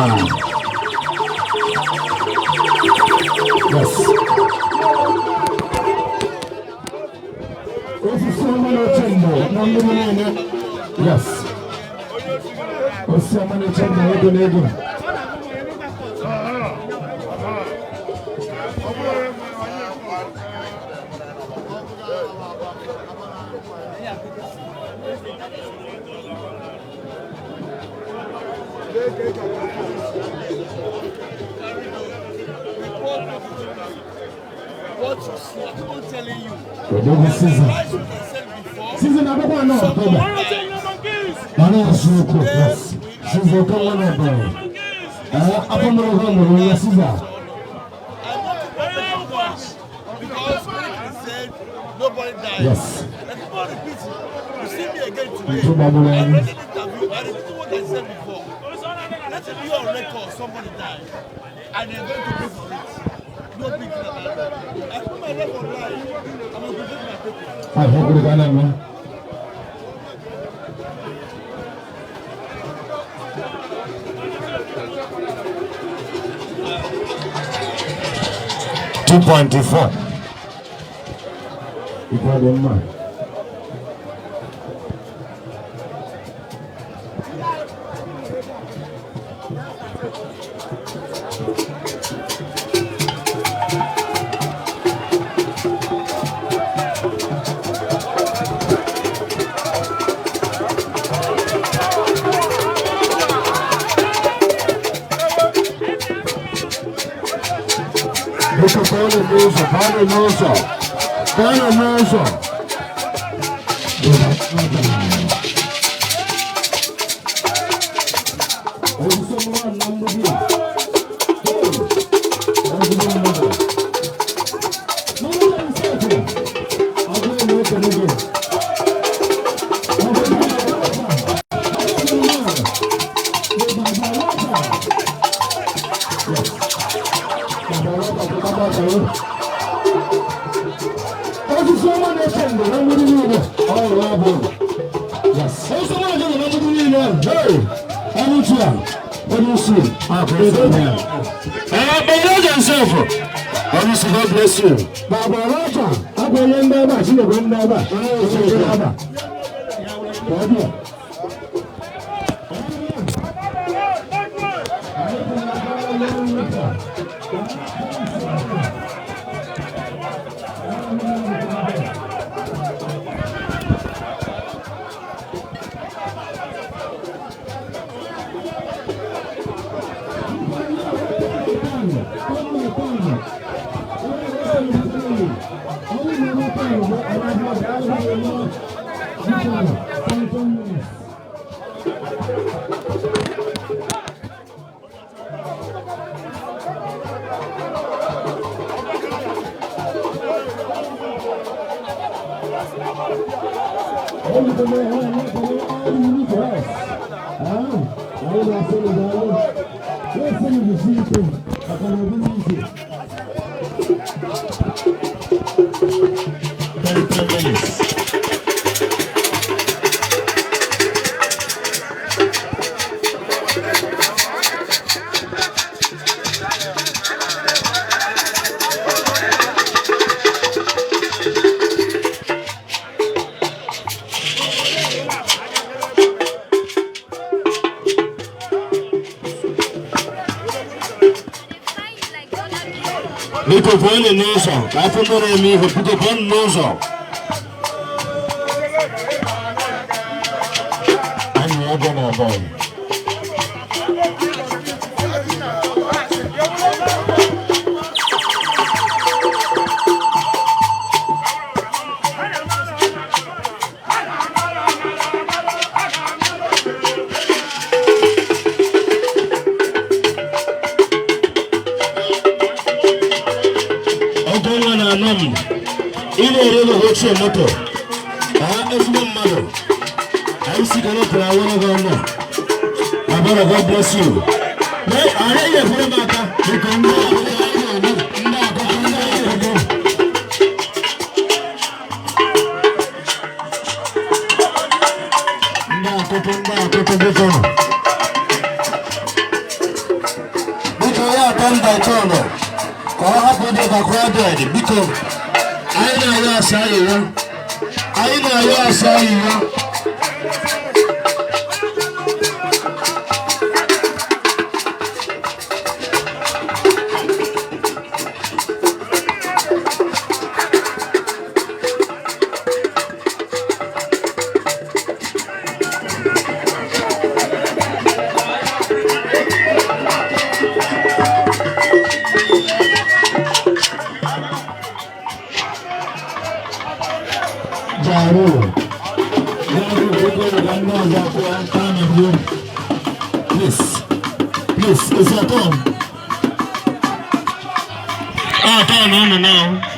Yes. Yes. What you see, I'm not telling you. Season number one, no. Yes. Season number one, no. Upon the home, yes, because when he said nobody died. yes. And people repeat it. You see me again today. I read an interview. I repeat what I said before. Let it be on record. Somebody died, and they're going to pay for it. No big deal about that. I put my life on line. I'm going to protect my people. I hope we're gonna win. $2.4. Equal to man. God bless you. Baba Raja, I go remember, she go remember. Microphone noso, hapo mbona mimi microphone noso. Ani hapo na boy. Ile relo hoche moto. Ezmo mmadụ. I see cannot play one of them. God bless you. I hear you maka. biko ya atanda itono ka ọ hapụ dị ka crowded biko anyị na-ayọ asa ayịyọ anyị na-ayọ asa ayịyọ Please, it's your turn. Turn now.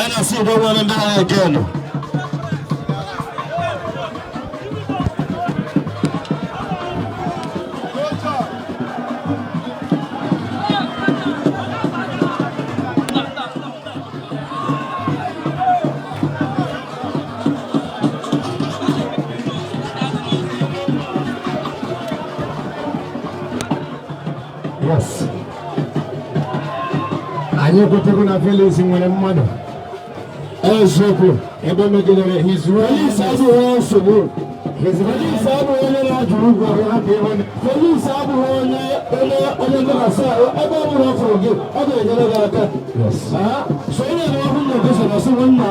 I see the one and again. Yes. Anyị kwetego na Felix nwere mmadụ. Eziokwu ebe megidere his Felix abụghị nsogbu. Felix abụghị onye na-ajụ ụgwọ ha ka ịhụ. Felix abụghị onye na-asa ebe ọ bụla ọ fụrụ gị ọ ga-enyere gị aka. So onye na-ahụ na gị sọrọ sị nwanna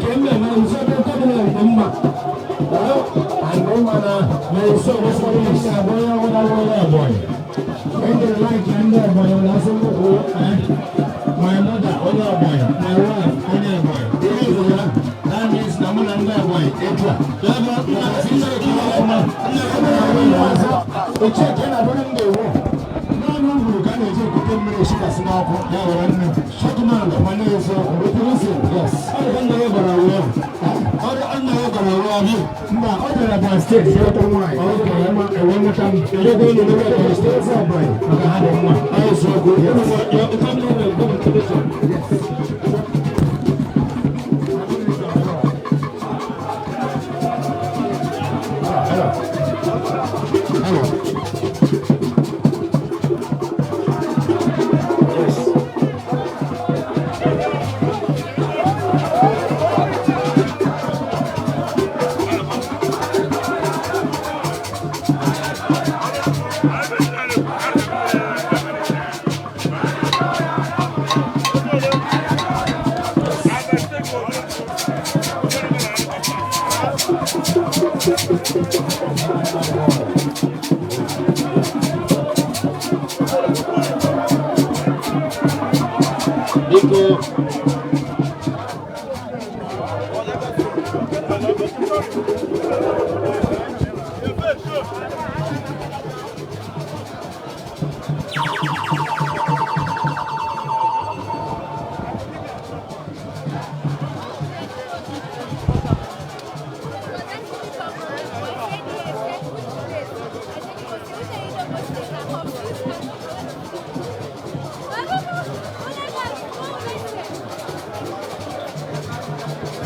ka eme na nsogbu kabịla nke mma. Andụ mana na nsogbu sọrọ isi abụọ ya nwụrụ onye abụọ. When they like and their boy, my mother, other boy, my wife, other boy. That means Naman and their boy. Check in a running the war. No, you can't take 10 minutes. That's not what they were running. Shut man, the money is reproducing. Yes, I don't know about our war. I don't know about our war. Now, other about state, you don't mind. Okay, one more time. You're going to look at the states of mine. I was so good. You're coming over going to this one. Yes.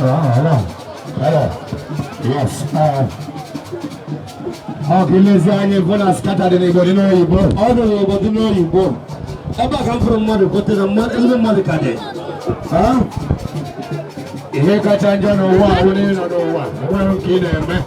Hello. Hello. Yes. Let's say I'm scattered in the know you born. All the way, but you know you born. Ever come from mother, but the mother, even mother can. Huh? If you catch on your wall, we don't know what. I don't kill them, man.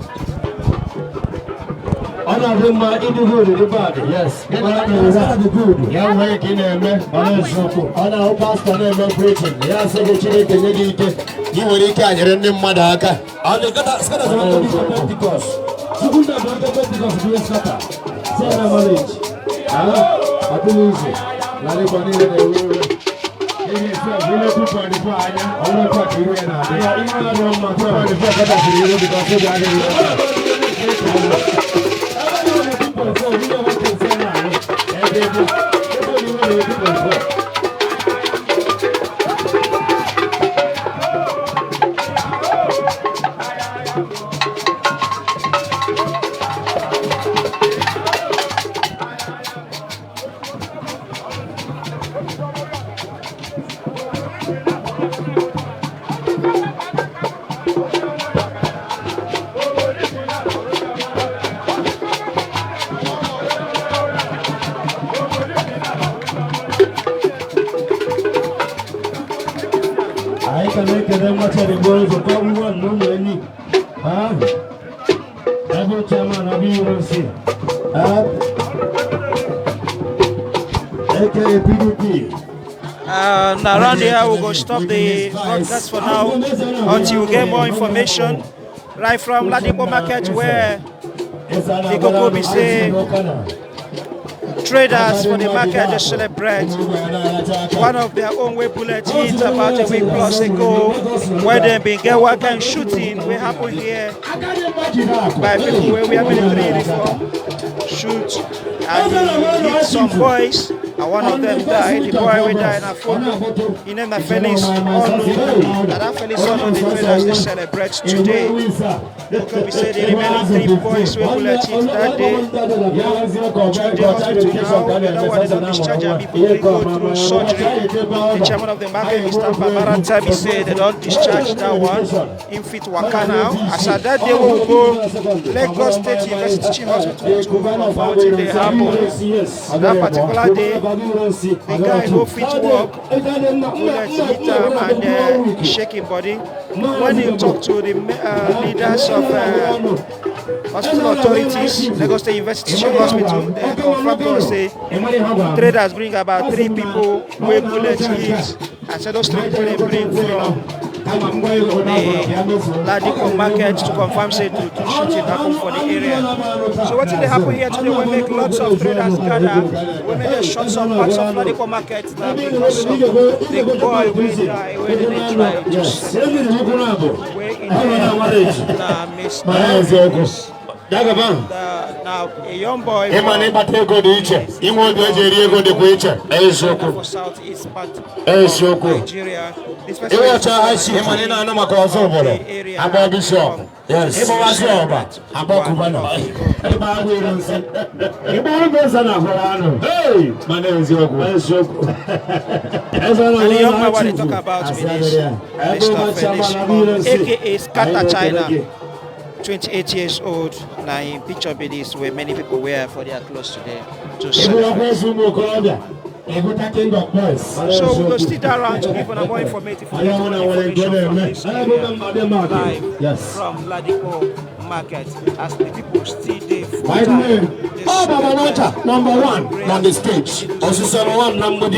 All of them are in the good, the bad. Yes. All of them are the good. You're working there, man. All of them. All of us are never preaching. Yes, I get you to get you will catch your name, Madaka. And the Gata Pentecost. You could have done the Pentecost to be a scatter. Say, I'm knowledge. I believe it. Larry I can make them much of the boys of everyone, no money. Every time I be able to see. AKA PDP. Around here, we're going to stop the broadcast for now until we get more information. Right from Ladipo Market, where the Kokobi say traders for the market just celebrate one of their own way bullet hit about a week plus ago, where they been get one kind of shooting we happen here by people where we have military uniform shoot and hit some boys and one of them died. The boy will die in a photo. He named the Felix Onu. That Felix Onu, the traders they celebrate today. Okay, we say the remaining 3 boys will bullet hit that day. Today hospital now. The other one is on discharge and people will go through surgery. The chairman of the market, Mr. Babaranta, he said they don't discharge that one. In fit waka now. As at that day we will go Lagos State University Hospital to confirm what they happen. On that particular day, the guy who fit walk, bullet hit him and he's shaking body. When he talked to the leaders of hospital authorities, Lagos State University Hospital, they confirmed to us say traders bring about 3 people with bullet hits. I said those 3 people they bring from the Ladiko market to confirm say the shooting happened for the area. So what did they happen here today? We make lots of traders gather. We made a shot some parts of Ladiko market now because of the boy will die when they try to miss. Now a young boy for southeast part of Nigeria. This person is the area. Yes. And the young man what they talk about with this Mr. Felix Onu, aka Scatter China. 28 years old. Now in picture be this where many people wear for their clothes today to celebrate. So we will stick around to give more informative information from this area live from Ladiko market as the people still there full time. Number 1 on the stage. Also 1 number D.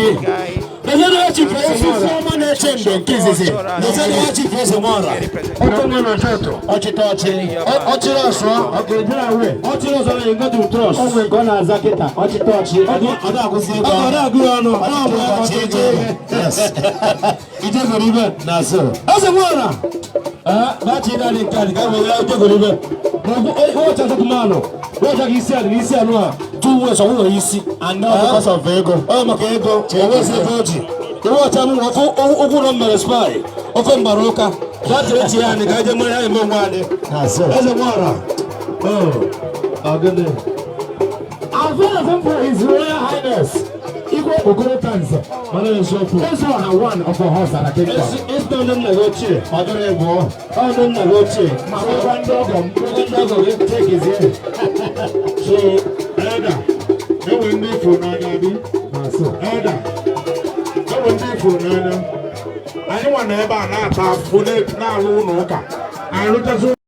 The general chief is former nation. The general chief is a mother. The water of spy. Open Baroka. That's it. And the guy as a water. Oh, goodness. I'll them for His Royal Highness. Equal Okotanza. That's one of the horse that I take. It's done in the roche. I don't have more. I don't know roche. My one dog will take his head. So, Elder, no window for Nagabi. Elder. I don't want to have a full now.